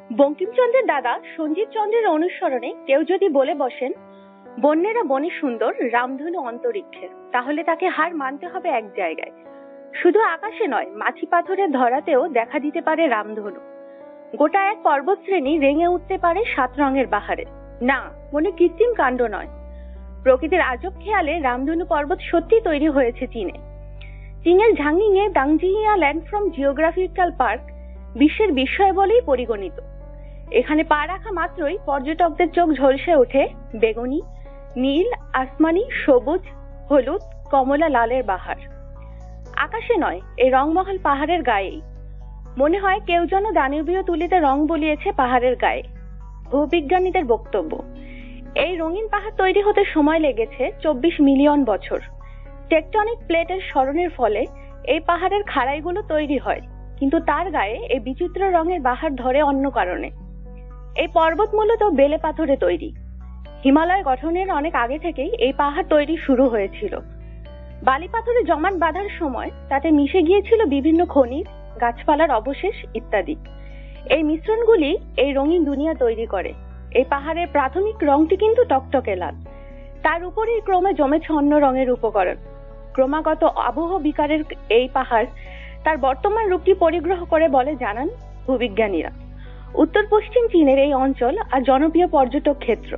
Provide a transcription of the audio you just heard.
বঙ্কিমচন্দ্রের দাদা সঞ্জীব চন্দ্রের অনুসরণে কেউ যদি বলে বসেন বন্যেরা বনে সুন্দর, রামধনু অন্তরিক্ষে, তাহলে তাকে হার মানতে হবে এক জায়গায়। শুধু আকাশে নয়, মাছি পাথরের ধরাতেও দেখা দিতে পারে রামধনু। গোটা এক পর্বত শ্রেণী রেঙে উঠতে পারে 7 রঙের বাহারে। না, মনে কৃত্রিম কাণ্ড নয়, প্রকৃতির আজব খেয়ালে রামধনু পর্বত সত্যি তৈরি হয়েছে চীনে। চীনের ঝাংনিংয়ে দাংজিয়া ল্যান্ডফর্ম জিওগ্রাফিক্যাল পার্ক বিশ্বের বিস্ময় বলেই পরিগণিত। এখানে পা রাখা মাত্রই পর্যটকদের চোখ ঝলসে ওঠে বেগুনি, নীল, আসমানি, সবুজ, হলুদ, কমলা, লালের বাহার। আকাশে নয়, এই রংমহল পাহাড়ের গায়েই। মনে হয় কেউ যেন দানবীয় তুলিতে রং বলিয়েছে পাহাড়ের গায়ে। ভূবিজ্ঞানীদের বক্তব্য, এই রঙিন পাহাড় তৈরি হতে সময় লেগেছে 24 মিলিয়ন বছর। টেকটনিক প্লেটের সরণের ফলে এই পাহাড়ের খাড়াইগুলো তৈরি হয়, কিন্তু তার গায়ে এই বিচিত্র রঙের বাহার ধরে অন্য কারণে। এই পর্বত মূলত বেলে পাথরে তৈরি। হিমালয় গঠনের অনেক আগে থেকেই এই পাহাড় তৈরি শুরু হয়েছিল। বালি পাথরে জমাট বাঁধার সময় তাতে মিশে গিয়েছিল বিভিন্ন খনিজ, গাছপালার অবশেষ ইত্যাদি। এই মিশ্রণগুলি এই রঙিন দুনিয়া তৈরি করে। এই পাহাড়ের প্রাথমিক রংটি কিন্তু টকটকে লাল, তার উপরেই ক্রমে জমেছে অন্য রঙের উপকরণ। ক্রমাগত আবহ বিকারের এই পাহাড় তার বর্তমান রূপটি পরিগ্রহ করে বলে জানান ভূবিজ্ঞানীরা। উত্তর পশ্চিম চীনের এই অঞ্চল আর জনপ্রিয় পর্যটক ক্ষেত্র।